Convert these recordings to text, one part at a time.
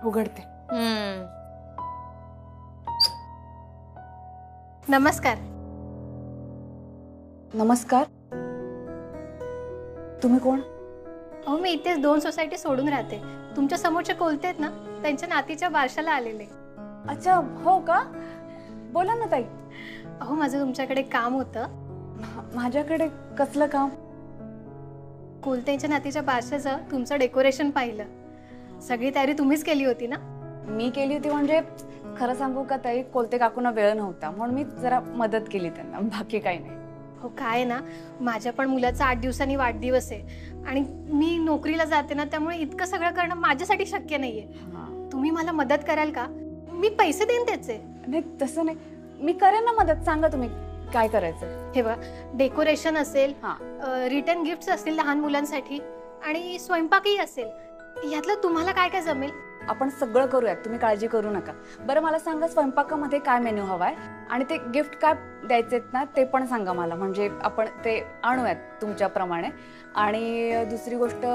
उघडते. नमस्कार. नमस्कार. तुम्ही कोण? अहो मी इथेच 2 सोसायटी सोडून राहते. तुमच्या समोरचे कोलते आहेत ना, त्यांच्या नातीच्या बारशाला आलेले. अच्छा, हो का? बोला ना ताई. अहो माझं तुमच्याकडे काम होतं. माझ्याकडे कसलं काम? कोलतेच्या नातीच्या बारशाचं तुमचं डेकोरेशन पाहिलं. सगळी तयारी तुम्हीच केली होती ना? मी केली होती म्हणजे खरं सांगू का ताई, कोलते काकूंना वेळ नव्हता म्हणून मी जरा मदत केली त्यांना, बाकी काही नाही. हो काय ना, माझ्या पण मुलाचा 8 दिवसांनी वाढदिवस आहे आणि मी नोकरीला जाते ना, त्यामुळे इतकं सगळं करणं माझ्यासाठी शक्य नाहीये. तुम्ही मला मदत कराल का? मी पैसे देईन त्याचे. नाही तसं नाही, मी करेन ना मदत. सांगा तुम्ही काय करायचं. हे बघा, डेकोरेशन असेल, रिटर्न गिफ्ट्स असतील लहान मुलांसाठी आणि स्वयंपाकही असेल. यातलं तुम्हाला काय काय जमेल? आपण सगळं करूयात, तुम्ही काळजी करू नका. बरं मला सांगा, स्वयंपाकामध्ये काय मेन्यू हवाय आणि ते गिफ्ट काय द्यायचे ना ते पण सांगा मला, म्हणजे आपण ते आणूयात तुमच्याप्रमाणे. आणि दुसरी गोष्ट,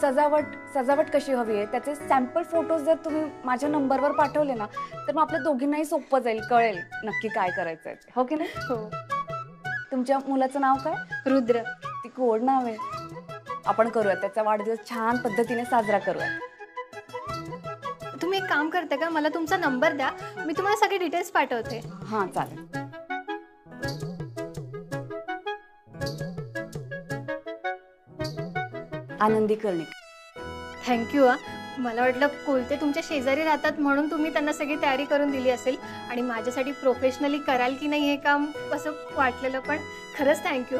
सजावट कशी हवी आहे त्याचे सॅम्पल फोटोज जर तुम्ही माझ्या नंबरवर पाठवले ना तर मग आपल्या दोघींनाही सोपं जाईल, कळेल नक्की काय करायचं आहे. हो की नाही? हो. तुमच्या मुलाचं नाव काय? रुद्र. ती कोड नाव आहे. आपण करूयात त्याचा वाढदिवस छान पद्धतीने साजरा करूयात. तुम्ही एक काम करते का, मला तुमचा नंबर द्या, मी तुम्हाला सगळे डिटेल्स पाठवते. हां चालेल. आनंदी कर्णिक. थँक्यू. मला वाटलं कोलते तुमच्या शेजारी राहतात म्हणून तुम्ही त्यांना सगळी तयारी करून दिली असेल आणि माझ्यासाठी प्रोफेशनली कराल की नाही हे काम असं वाटलेलं, पण खरंच थँक्यू.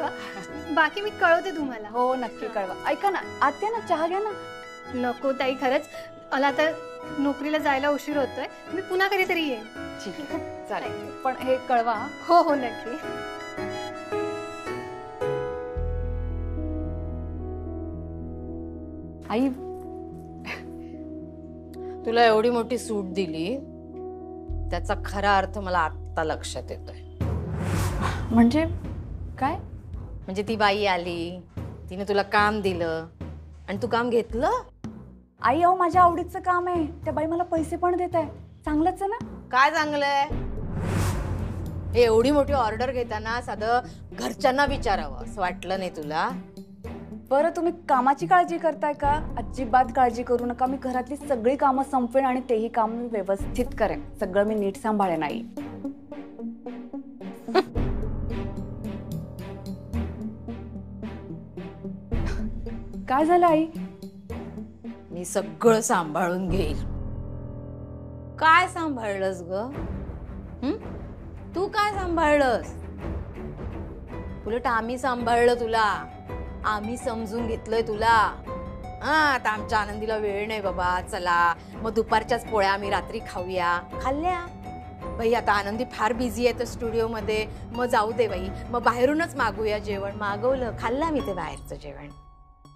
बाकी मी कळवते तुम्हाला. हो नक्की कळवा. ऐका ना, आत्या ना चहा घ्या ना. नको ताई, खरंच मला आता नोकरीला जायला उशीर होतोय. मी पुन्हा कधीतरी येईन. ठीक आहे चालेल, पण हे कळवा. हो हो नक्की. आई, तुला एवढी मोठी सूट दिली त्याचा खरा अर्थ मला आत्ता लक्षात येतोय. म्हणजे काय? म्हणजे ती बाई आली, तिने तुला काम दिलं आणि तू काम घेतलं. आई अहो माझ्या आवडीचं काम आहे, त्या बाई मला पैसे पण देत आहे. चांगलंच आहे ना? काय चांगलंय? हे एवढी मोठी ऑर्डर घेताना साधं घरच्यांना विचारावं असं वाटलं नाही तुला? बरं तुम्ही कामाची काळजी करताय का? अजिबात काळजी करू नका. मी घरातली सगळी कामं संपवेन आणि तेही काम मी व्यवस्थित करेन. सगळं मी नीट सांभाळेन आई. काय झालं आई? मी सगळं सांभाळून घेईल. काय सांभाळलंस ग? तू काय सांभाळलंस? उलट आम्ही सांभाळलं तुला, आम्ही समजून घेतलंय तुला. आता आमच्या आनंदीला वेळ नाही बाबा, चला मग दुपारच्याच पोळ्या आम्ही रात्री खाऊया. खाल्ल्या बाई. आता आनंदी फार बिझी आहे तर स्टुडिओ मध्ये, मग जाऊ दे बाई, मग बाहेरूनच मागूया जेवण. मागवलं, खाल्लं मी ते बाहेरचं जेवण.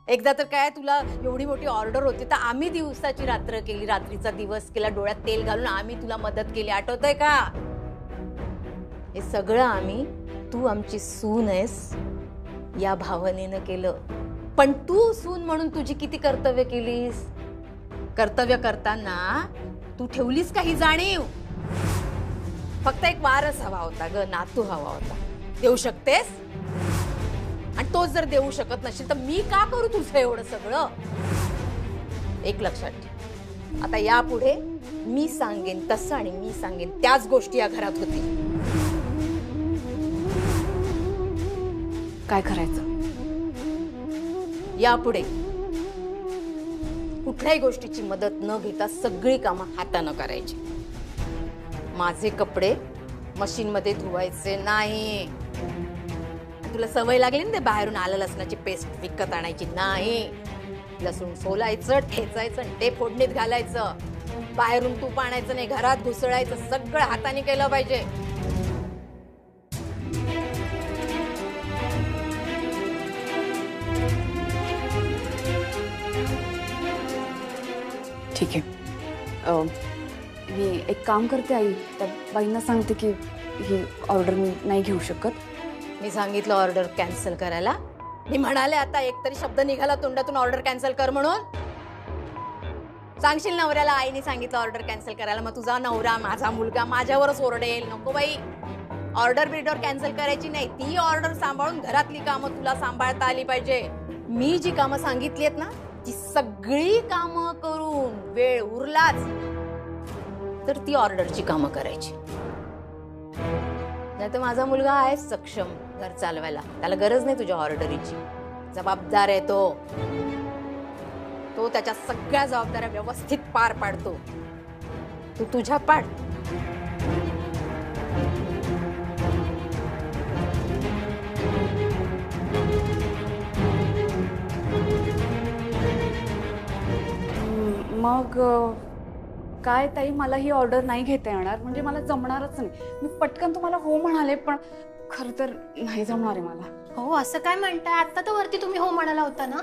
एकदा तर काय, तुला एवढी मोठी ऑर्डर होती तर आम्ही दिवसाची रात्र केली, रात्रीचा दिवस केला, डोळ्यात तेल घालून आम्ही तुला मदत केली. आठवतंय का? हे सगळं आम्ही, तू आमची सून आहेस या भावनेनं केलं. पण तू सून म्हणून तुझी किती कर्तव्य केलीस. कर्तव्य करताना तू ठेवलीस काही जाणीव? फक्त एक वारस हवा होता ग, नातू हवा होता. देऊ शकतेस? आणि तोच जर देऊ शकत नसेल तर मी का करू तुझं एवढं सगळं? एक लक्षात ठेव, आता यापुढे मी सांगेन तसं आणि मी सांगेन त्याच गोष्टी या घरात होतील. काय करायचं? यापुढे कुठल्याही गोष्टीची मदत न घेता सगळी कामं हातानं करायची. माझे कपडे मशीन मध्ये धुवायचे नाही. तुला सवय लागली ना ते बाहेरून आलं लसणाची पेस्ट विकत आणायची. नाही, लसूण सोलायचं, ठेचायचं, ते फोडणीत घालायचं. बाहेरून तूप आणायचं नाही, घरात घुसळायचं. सगळं हाताने केलं पाहिजे. ठीक आहे. मी एक काम करते आई, त्या बाईंना सांगते की ही ऑर्डर मी नाही घेऊ शकत. मी सांगितलं ऑर्डर कॅन्सल करायला. मी म्हणाले आता एकतरी शब्द निघाला तोंडातून ऑर्डर कॅन्सल कर म्हणून. सांगशील नवऱ्याला आईने सांगितलं ऑर्डर कॅन्सल करायला, मग तुझा नवरा माझा मुलगा माझ्यावरच ओरडेल. नको बाई, ऑर्डर बिर्डर कॅन्सल करायची नाही. ती ऑर्डर सांभाळून घरातली कामं तुला सांभाळता आली पाहिजे. मी जी कामं सांगितली आहेत ना ती सगळी कामं करून वेळ उरलाच तर ती ऑर्डरची कामं करायची. नाही तर माझा मुलगा आहे सक्षम घर चालवायला, त्याला गरज नाही तुझ्या ऑर्डरीची. जबाबदार आहे तो त्याच्या सगळ्या जबाबदाऱ्या व्यवस्थित पार पाडतो. तू तुझ्या पाड. मग काय ताई, मला ही ऑर्डर नाही घेता येणार, म्हणजे मला जमणारच नाही. मी पटकन तुम्हाला हो म्हणाले, पण खरं तर नाही जमणार आहे मला. हो असं काय म्हणताय, आता तर वरती तुम्ही हो म्हणाला होता ना.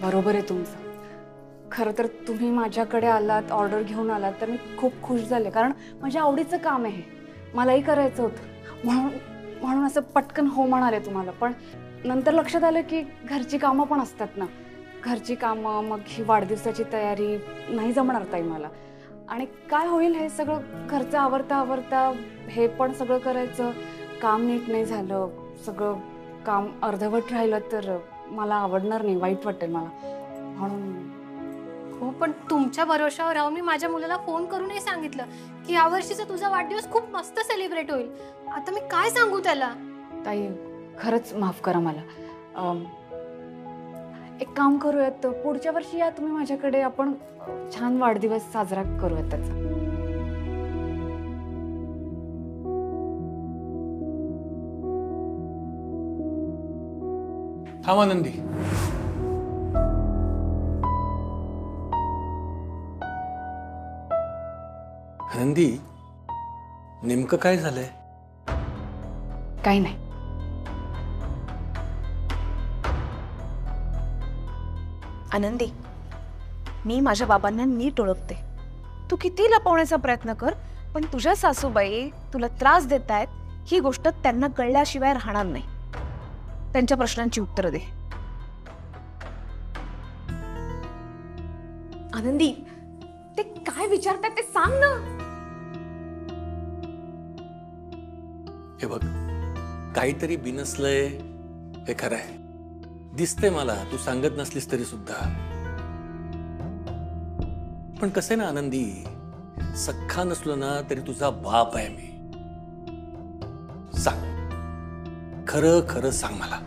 बरोबर आहे तुमचं. खरं तर तुम्ही माझ्याकडे आलात, ऑर्डर घेऊन आलात तर मी खूप खुश झाले, कारण माझ्या आवडीचं काम आहे, मलाही करायचं होतं. म्हणून असं पटकन हो म्हणाले तुम्हाला. पण नंतर लक्षात आलं की घरची कामं पण असतात ना, घरची कामं, मग ही वाढदिवसाची तयारी, नाही जमणार ताई मला. आणि काय होईल हे सगळं घरचं आवरता हे पण सगळं करायचं, काम नीट नाही झालं, सगळं काम अर्धवट राहिलं तर मला आवडणार नाही, वाईट वाटेल मला. म्हणून हो, पण तुमच्या भरोशावर राहून मी माझ्या मुलाला फोन करूनही सांगितलं की यावर्षीचा तुझा वाढदिवस खूप मस्त सेलिब्रेट होईल. आता मी काय सांगू त्याला. ताई खरंच माफ करा मला. एक काम करूयात, पुढच्या वर्षी या तुम्ही माझ्याकडे, आपण छान वाढदिवस साजरा करूयात त्याचा. थांब आनंदी. आनंदी, नेमकं काय झालंय? काही नाही. आनंदी, मी माझ्या बाबांना नीट ओळखते. तू किती लपवण्याचा प्रयत्न कर, पण तुझ्या सासूबाई तुला त्रास देत आहेत ही गोष्ट त्यांना कळल्याशिवाय राहणार नाही. त्यांच्या प्रश्नांची उत्तरं दे. आनंदी, ते काय विचारतात ते सांग ना. हे बघ, काहीतरी बिनसलंय हे खरं आहे, दिसतंय मला, तू सांगत नसलीस तरी सुद्धा. पण कसं आहे ना आनंदी, सख्खा नसलो ना तरी तुझा बाप आहे मी. सांग, खरं खरं सांग मला.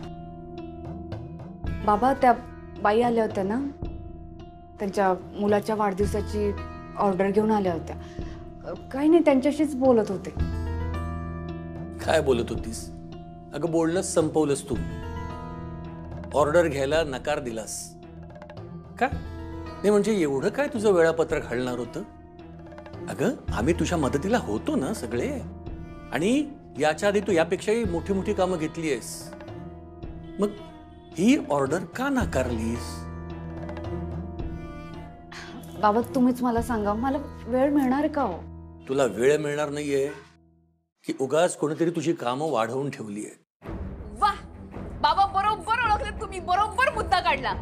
बाबा, त्या बाई आल्या होत्या ना, त्यांच्या मुलाच्या वाढदिवसाची ऑर्डर घेऊन आल्या होत्या. काही नाही, त्यांच्याशीच बोलत होते. काय बोलत होतीस? अगं बोलणंच संपवलंस तू. ऑर्डर घ्यायला नकार दिलास का? नाही म्हणजे एवढं काय तुझं वेळापत्रक हलणार होतं? अगं आम्ही तुझ्या मदतीला होतो ना सगळे, आणि याच्या आधी तू यापेक्षाही मोठी मोठी कामं घेतली आहेस. मग ही ऑर्डर का नाकारलीस? बाबा तुम्हीच मला सांगा, मला वेळ मिळणार का हो? तुला वेळ मिळणार नाहीये की उगाच कोणीतरी तुझी कामं वाढवून ठेवली आहेत? वाह बाबा, बरोबर ओळखले तुम्ही, बरोबर मुद्दा काढला.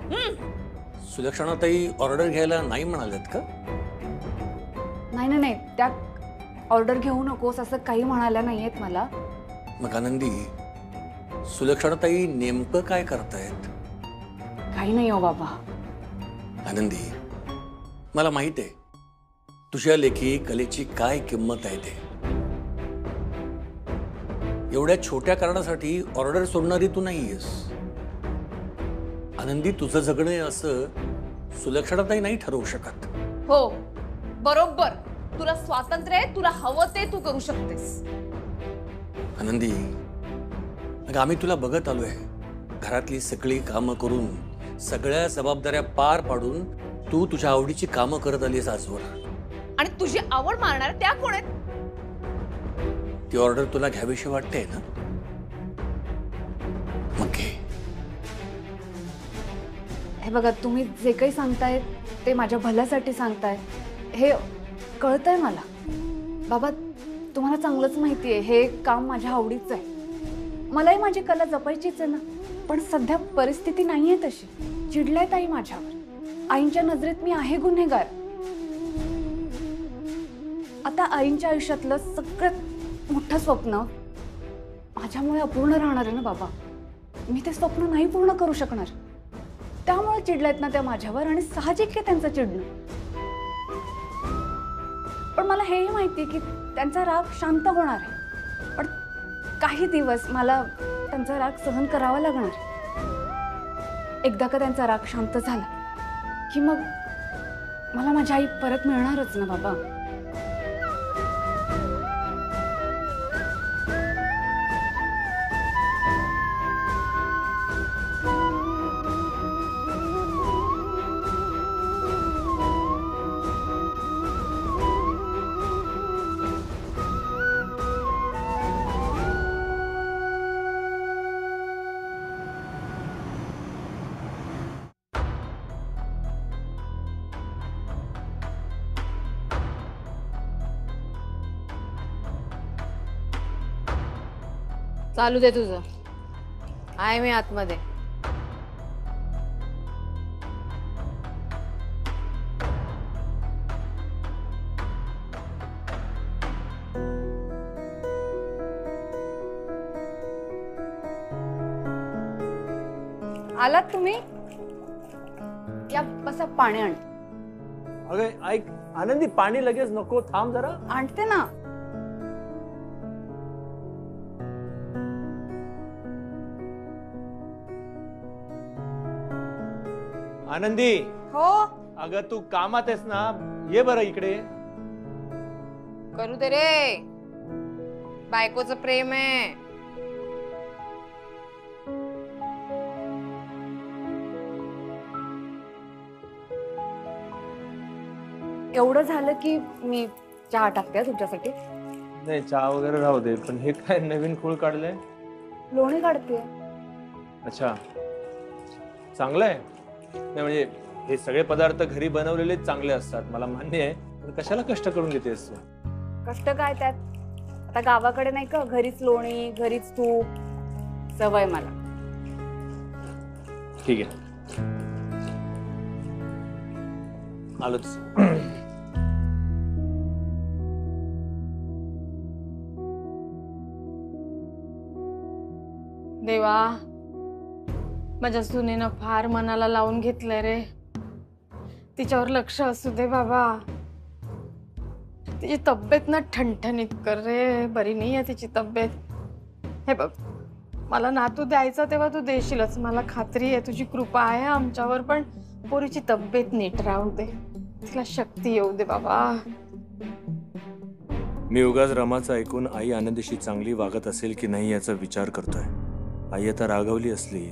सुलक्षणाताई ऑर्डर घ्यायला नाही म्हणाल्यात का? नाही नाही नाही, त्या ऑर्डर घेऊ नकोस असं काही म्हणाल्या नाहीयेत मला. मग आनंदी, सुलक्षणाताई नेमकं काय करतायत? काही नाही हो बाबा. आनंदी, मला माहित आहे तुझ्या लेखी कलेची काय किंमत आहे ते. एवढ्या छोट्या कारणासाठी ऑर्डर सोडणारी तू नाहीयेस. आनंदी, तुझं जगणे असं सुलक्षणाताई नाही ठरवू शकत. हो बरोबर, तुला स्वातंत्र्य आहे, तुला हवं ते तू करू शकतेस. आनंदी, अगं आम्ही तुला बघत आलोय, घरातली सगळी कामं करून, सगळ्या जबाबदाऱ्या पार पाडून तू तुझ्या आवडीची कामं करत आलीस आजवर. आणि तुझी आवड मारणार त्या कोण आहेत? ती ऑर्डर तुला घ्यावीशी वाटते ना? मग घे. हे बघा, तुम्ही जे काही सांगताय ते माझ्या भल्यासाठी सांगताय, हे कळतंय मला. बाबा तुम्हाला चांगलंच माहिती आहे हे काम माझ्या आवडीचं आहे, मलाही माझी कला जपायचीच आहे ना, पण सध्या परिस्थिती नाहीये तशी. चिडल्यात आई माझ्यावर. आईंच्या नजरेत मी आहे गुन्हेगार. आता आईंच्या आयुष्यातलं सगळ्यात मोठं स्वप्न माझ्यामुळे अपूर्ण राहणार आहे ना बाबा. मी ते स्वप्न नाही पूर्ण करू शकणार. त्यामुळे चिडल्यात ना त्या माझ्यावर, आणि साहजिक आहे त्यांचं चिडणं. पण मला हेही माहिती की त्यांचा राग शांत होणार आहे. पण काही दिवस मला त्यांचा राग सहन करावा लागणार. एकदा का त्यांचा राग शांत झाला की मग मला माझी आई परत मिळणारच ना बाबा. चालू दे तुझं. आहे मी आतमध्ये. आलात तुम्ही? या बसा, पाणी आण. अगं ऐक आनंदी, पाणी लगेच नको, थांब जरा. आणते ना. आनंदी, हो. अगं तू कामात आहेस ना, ये बरं इकडे. करू दे रे, बायकोचं प्रेम आहे. एवढं झालं की मी चहा टाकते तुमच्यासाठी. नाही, चहा वगैरे राहू दे, पण हे काय नवीन खूळ काढलंय? लोणी काढते. अच्छा, चांगलं आहे. नाही म्हणजे हे सगळे पदार्थ घरी बनवलेले चांगले असतात, मला मान्य आहे, पण कशाला कष्ट करून घेतेस तू? कष्ट काय त्यात? आता गावाकडे नाही का, घरीच लोणी, घरीच तूप, सवय मला. ठीक आहे, आलोच. देवा, माझ्या सुनेनं फार मनाला लावून घेतलंय रे. तिच्यावर लक्ष असू दे बाबा. तिची तब्येत ना ठणठणीत कर रे. बरी नाही आहे तिची तब्येत. हे बघ, मला नातू द्यायचा तेव्हा तू देशीलच, मला खात्री आहे. तुझी कृपा आहे आमच्यावर, पण पोरीची तब्येत नीट राहू दे. तिला शक्ती येऊ दे बाबा. मी उगाच रमाचं ऐकून आई आनंदीशी चांगली वागत असेल की नाही याचा विचार करतोय. आई आता रागवली असली,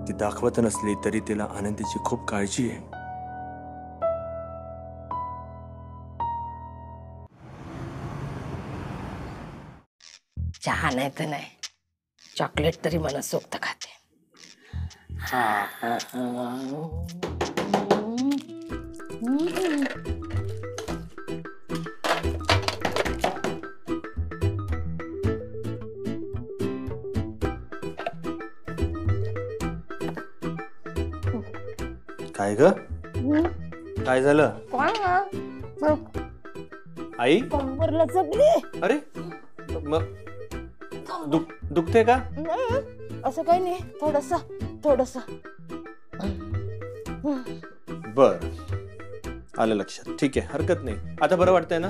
ती दाखवत नसली तरी तिला आनंदीची खूप काळजी आहे. चहा नाही तर नाही, चॉकलेट तरी मनसोक्त खाते. काय ग, काय झालं? आई, कंबरला चपली. अरे मग दुखते का? असं काही नाही, थोडस. बर, आलं लक्षात. ठीक आहे, हरकत नाही. आता बरं वाटतंय ना?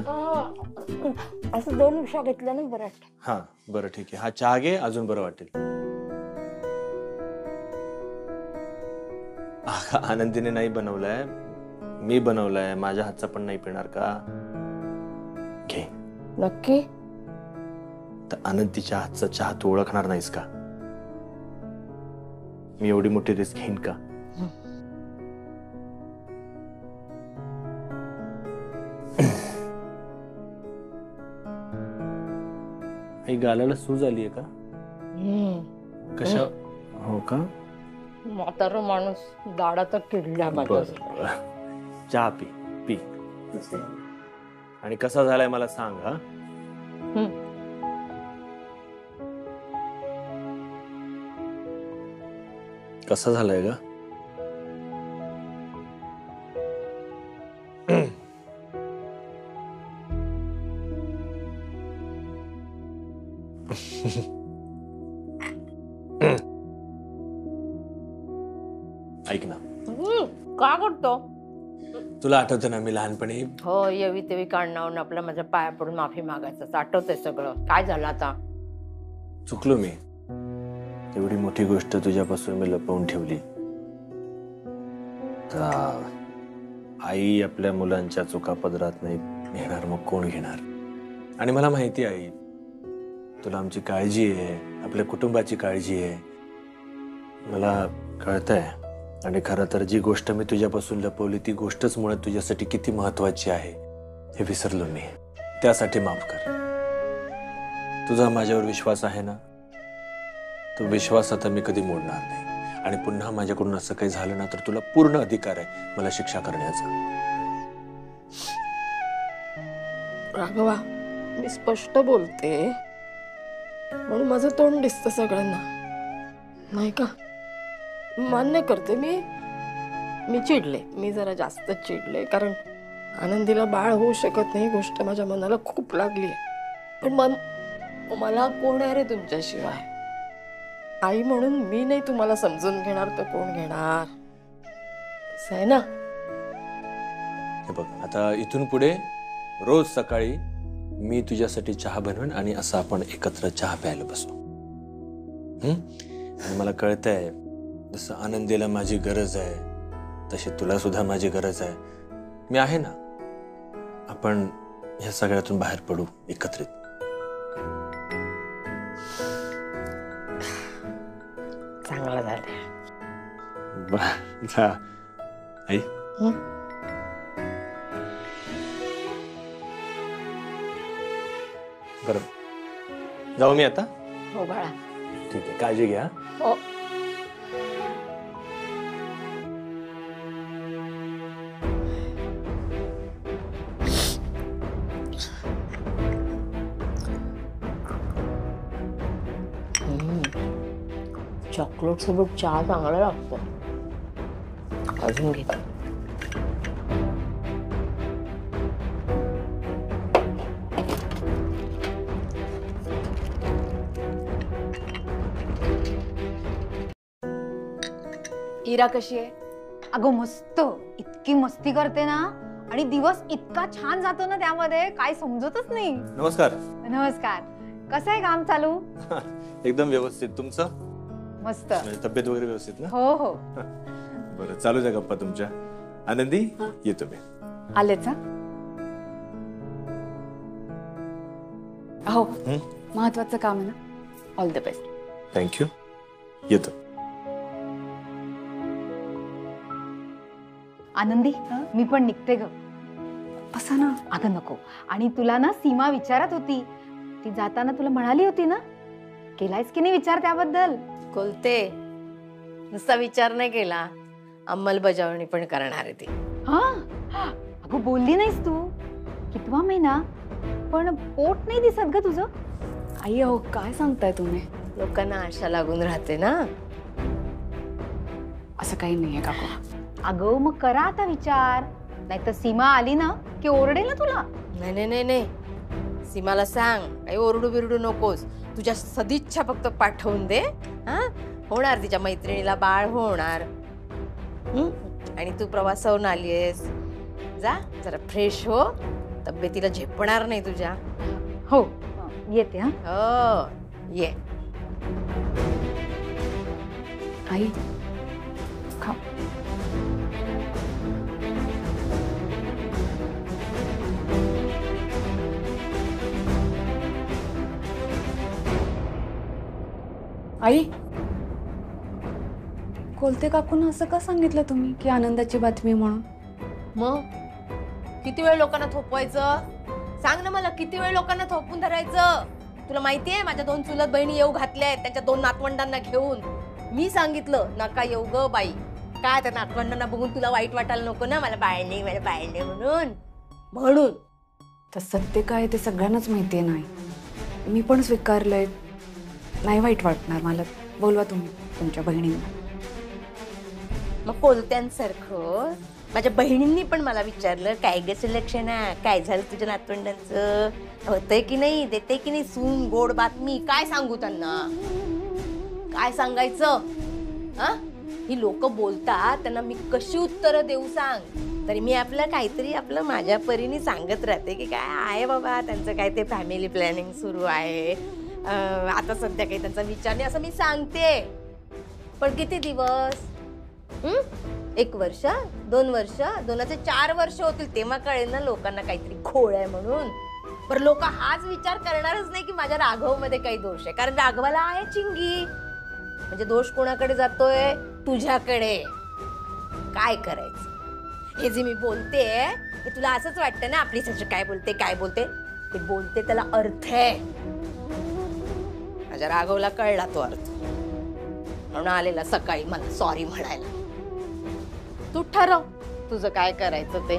असं 2 उशा घेतल्या ना बरं वाटतं. हा बरं, ठीक आहे. हा चहा घे, अजून बरं वाटेल. आनंदीने नाही बनवलाय, मी बनवलाय. माझ्या हातचा पण नाही पिणार का? घे. नक्की? तर आनंदीच्या हातचा चहा तू ओळखणार नाहीस का? मी एवढी मोठी रिस्क घेईन का? आई, गालाला सूज आलीये का? कशा? हो का? म्हातारा माणूस दाडाचा किडल्या माझ्या. चहा पी. आणि कसा झालाय मला सांग. हा, कसा झालाय ग? ऐक ना, का करतो? तुला आठवतं ना मी लहानपणी हो, येवी तेवी काढणार आपल्या माझ्या पाया पडून माफी मागायचं आठवतंय सगळं. काय झालं आता? चुकलो मी. एवढी मोठी गोष्ट तुझ्यापासून मी लपवून ठेवली. तर आई आपल्या मुलांच्या चुका पदरात नाही घेणार, मग कोण घेणार? आणि मला माहिती आहे तुला आमची काळजी आहे, आपल्या कुटुंबाची काळजी आहे, मला कळतंय. आणि खरं तर जी गोष्ट मी तुझ्यापासून लपवली ती गोष्टच मुळात तुझ्यासाठी किती महत्वाची आहे हे विसरलो मी. त्यासाठी माफ कर. तुझा माझ्यावर विश्वास आहे ना, तो विश्वास आता मी कधी मोडणार नाही. आणि पुन्हा माझ्याकडून असं काही झालं ना तर तुला पूर्ण अधिकार आहे मला शिक्षा करण्याचा. राघवा, मी स्पष्ट बोलते म्हणून माझं तोंड दिसतं सगळ्यांना, नाही का? मान्य करते मी चिडले, मी जरा जास्त चिडले, कारण आनंदीला बाळ होऊ शकत नाही गोष्ट माझ्या मनाला खूप लागली. पण मला कोण आहे रे तुमच्याशिवाय? आई म्हणून मी नाही तुम्हाला समजून घेणार तर कोण घेणार? असं आहे ना. हे बघ, आता इथून पुढे रोज सकाळी मी तुझ्यासाठी चहा बनवेन आणि असं आपण एकत्र चहा प्यायला बसू. आणि मला कळतंय जसं आनंदीला माझी गरज आहे तशी तुला सुद्धा माझी गरज आहे. मी आहे ना, आपण ह्या सगळ्यातून बाहेर पडू एकत्रित. चांगलं झालं. आई बरं, जाऊ मी आता? हो बाळा. ठीक आहे, काळजी घ्या. हो. चॉकलेट सोबत चहा चांगला लागतो. अजून घेते. इरा कशी आहे? अगं मस्त, इतकी मस्ती करते ना, आणि दिवस इतका छान जातो ना त्यामध्ये, काय समजतच नाही. नमस्कार. नमस्कार. कसं आहे काम चालू? एकदम व्यवस्थित. तुमचं? मस्त. तब्येत वगैरे व्यवस्थित ना? हो हो. बरं, चालू द्या गप्पा तुमच्या. आनंदी, येतो मी. आलेच? हो, महत्वाचं काम आहे ना. All the best. थँक्यू. येतो. आनंदी, मी पण निघते ग. असं ना. अगं नको. आणि तुला ना सीमा विचारत होती, ती जाताना तुला म्हणाली होती ना, केलायस की नाही विचार त्याबद्दल? कोलते, नुसता विचार नाही केला, अंमलबजावणी पण करणार आहे ती. हा, अगं बोलली नाहीस तू. कितवा महिना? पण पोट नाही दिसत ग तुझं. आई अहो, काय सांगताय तुम्ही? लोकांना आशा लागून राहते ना. असं काही नाहीये काकू. अगं मग करा आता विचार, नाहीतर सीमा आली ना की ओरडेल ना तुला. नाही नाही नाही नाही, सीमाला सांग काही ओरडू बिरडू नकोस. तुझ्या सदिच्छा फक्त पाठवून दे. हा, होणार तिच्या मैत्रिणीला बाळ होणार. आणि तू प्रवासावरून आलीयस, जा जरा फ्रेश हो, तब्येतीला झेपणार नाही तुझ्या. हो येते. हा हो ये. आई खा. आई, कोलते काकूंना असं का सांगितलं तुम्ही की आनंदाची बातमी म्हणून? मग किती वेळ लोकांना थोपवायचं? सांग ना मला, किती वेळ लोकांना थोपून धरायचं? तुला माहितीये माझ्या 2 चुलत बहिणी येऊ घातल्यात त्यांच्या 2 नातवंडांना घेऊन. मी सांगितलं नका येऊ ग बाई. काय त्या नातवंडांना बघून तुला वाईट वाटायला नको ना, मला बाळ नाही म्हणून. तर सत्य काय ते सगळ्यांनाच माहितीये. नाही, मी पण स्वीकारलंय. नाही वाईट वाटणार मला. बोलवा तुम्ही तुमच्या बहिणींना. मग कोलत्यांसारखं माझ्या बहिणींनी पण मला विचारलं, काय ग सुलक्षणा, काय झालं तुझ्या नातवंडांचं, होतंय की नाही, देते की नाही सून गोड बातमी. काय सांगू त्यांना, काय सांगायचं? ही लोक बोलतात, त्यांना मी कशी उत्तरं देऊ सांग. तरी मी आपलं काहीतरी आपलं माझ्या परीने सांगत राहते की काय आहे बाबा, त्यांचं काय ते फॅमिली प्लॅनिंग सुरू आहे, आता सध्या काही त्यांचा विचार नाही असं मी सांगते. पण किती दिवस? 1 वर्ष, 2 वर्ष, 4 वर्ष होतील तेव्हा कळेल ना लोकांना काहीतरी खोळ आहे म्हणून. पण लोक हाच विचार करणारच नाही की माझ्या राघव मध्ये काही दोष आहे, कारण राघवाला आहे चिंगी. म्हणजे दोष कोणाकडे जातोय? तुझ्याकडे. काय करायचं? हे जे मी बोलते हे तुला असंच वाटतं ना आपली सासू काय बोलते काय बोलते, ते बोलते त्याला अर्थ आहे. माझ्या राघवला कळला तो अर्थ, म्हणून आलेला सकाळी मला सॉरी म्हणायला. तू ठरव तुझं काय करायचं ते.